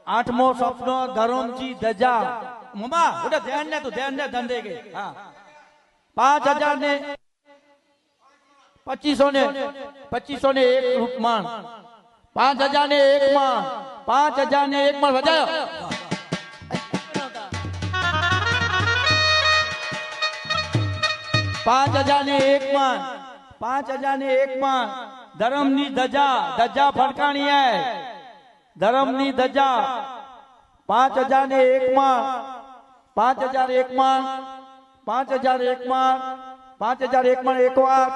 आठमो सपनो धर्मजी धजा मम्मा उधर ध्यान दे तू ध्यान दे धंधे के हाँ 5,000 ने 2500 ने एक रूपमान 5,000 ने एक मान 5,000 ने एक मान बजायो 5,000 ने एक मान 5,000 ने एक मान धर्मनी धजा धजा फड़कानी है धर्मनी धजा 5,000 ने एक मान 5,000 एक मान 5,000 एक मान 5,000 एक मान एक बार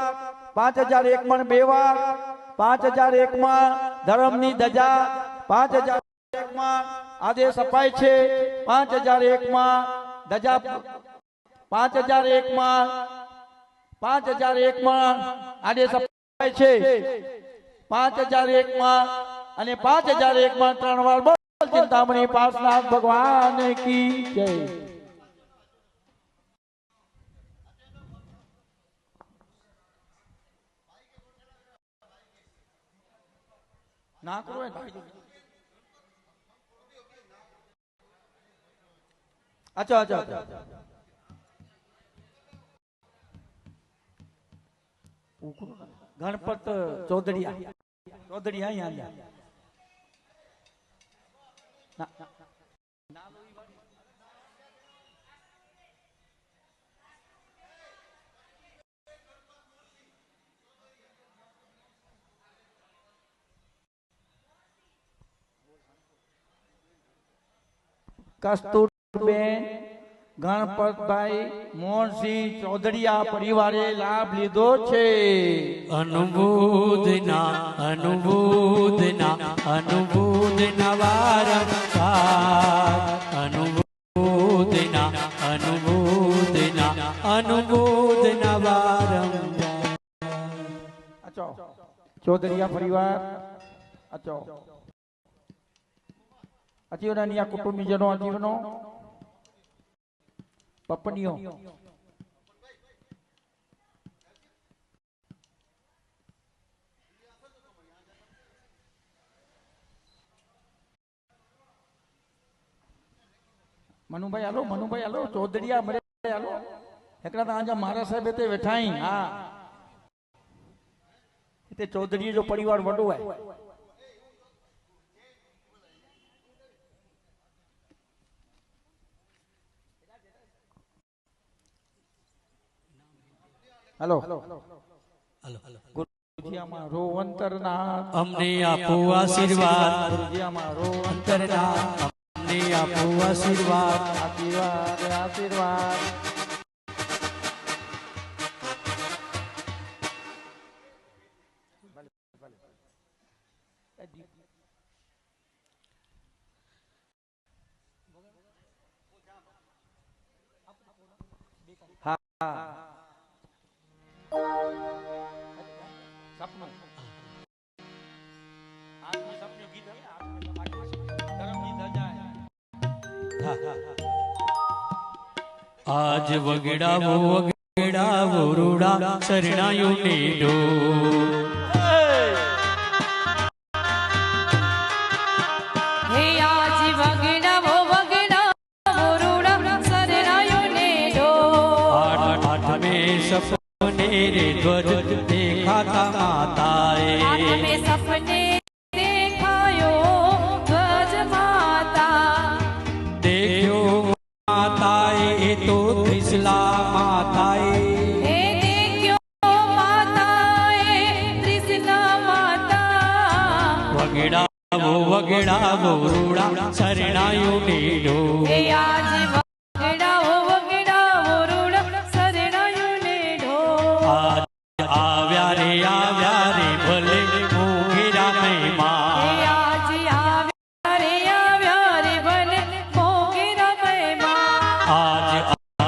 5,000 एक मान बे बार 5,000 एक मान धर्मनी धजा 5,000 एक मान आदेश अपाय छे 5,000 एक मान धजा 5,000 एक मान 5,000 एक मान आदेश अपाय छे 5,000 एक मान અને 5,000 એક માં 3 વાર બોલ ચિંતામણી પાસનાથ ભગવાન की जय ना करो भाई अच्छा अच्छा गणपत चौधरी અહીંયા કસ્તુરબેન ગણપતભાઈ મોહનસિંહ ચૌધરીયા પરિવારે લાભ લીધો છે અનુબોધના અનુબોધના અનુબોધના વારંવાર અનુબોધના અનુબોધના અનુબોધના વારંવાર અચો ચૌધરીયા પરિવાર અચો અજીવના કુટુંબીજનો અજીવનો પપનિયો મનુભાઈ હાલો ચૌધરીયા મરે હાલો એકડા તાજા મારા સાહેબ તે વેઠાઈ હા તે ચૌધરી જો પરિવાર વડો હે हेलो गुरुजी हमारो अंतरनाथ अमने आपो आशीर्वाद गुरुजी हमारो अंतरनाथ अमने आपो आशीर्वाद आशीर्वाद आशीर्वाद हाँ आज वगड़ावो वगड़ावो रूड़ा शरणायो नेडो हे आज वगड़ावो वगड़ावो रूड़ा शरणायो नेडो आठ में सपने रे ध्वज देखा था माताए आठ में सपने देखायो ध्वज माता देखो माताए तो त्रिशला माताए हे देखो माताए त्रिशला माता वगड़ावो रूड़ा शरणायो नेडो हे आज वगड़ावो वगड़ावो रूड़ा शरणायो नेडो आज आव्या रे भले मोगेरा महिमा हे आज आव्या रे भले मोगेरा महिमा आज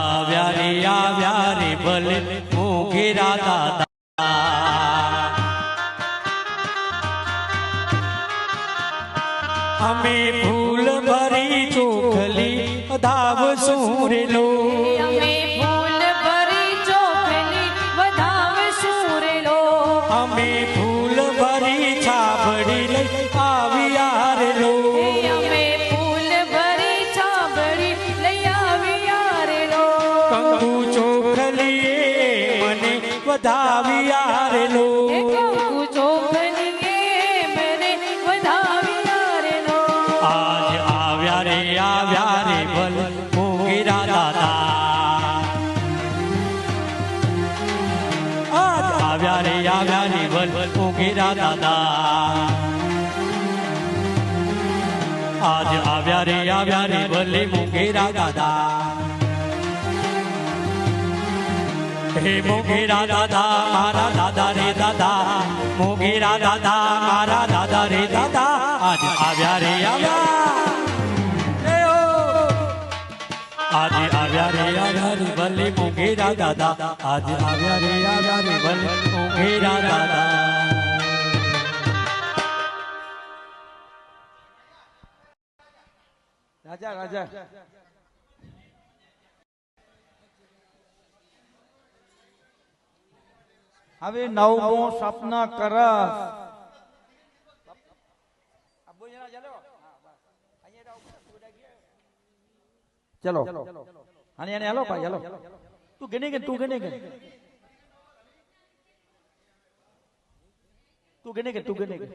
आव्या रे भले मोगेरा दादा हमें फूल भरी चोखली धाव सूरेलो અમે ફૂલ ભરી ચોખલી વધાવ સુરેલો हमें फूल भरी छाबड़ी ले आवियार लो અમે વધાવ્યા રે લો એ કંકુ ચોખલીએ મને વધાવ્યા રે લો આજ આવ્યા રે ભલ મોગેરા દાદા આજ આવ્યા રે ભલ મોગેરા દાદા આજ આવ્યા રે ભલે મોગેરા દાદા હે મોગેરા દાદા મારા દાદા રે દાદા મોગેરા દાદા મારા દાદા રે દાદા આજ આવ્યા રે આજે આવ્યા રે ભલે મોગેરા દાદા આજે આવ્યા રે ભલે મોગેરા દાદા રાજા રાજા હવે નવમો સપન કરસ ચલો આને આને હાલો ભાઈ હાલો તું ગણી કે તું ગણી કે તું ગણી કે તું ગણી કે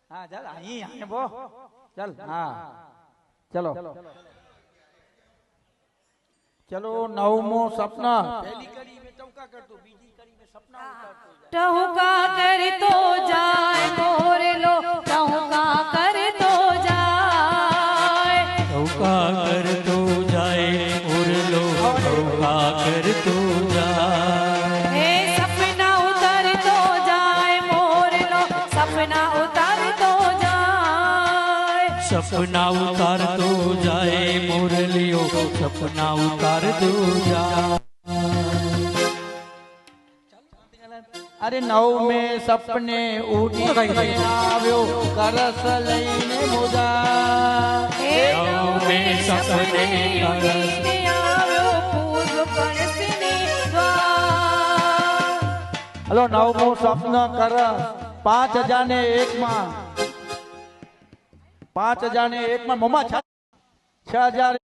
હા ચાલ અહીં આને બો ચાલ હા ચલો ચલો નવમો સપના પહેલી કડી મે ટહુકા કરતો બીજી કડી મે સપના ઉતારતો ટહુકા કરતો જાય મોરેલો ટહુકા કરતો જાય ટહુકા કરતો જાય ઉરલો ટહુકા કરતો જાય એ સપના ઉતારતો જાય મોરેલો સપના ઉતારતો જાય સપના ઉતારતો જાય મુરલીઓ સપના ઉતારતો જાય અરે નવમે સપને ઉડી આવ્યો કરસ લઈને મુદા એ નવમે સપને ઉડીને આવ્યો પૂર્વ કણસની દ્વાર હલો નવમો સ્વપ્ન કરસ 5001 માં 5001 માં મમ્મા 6000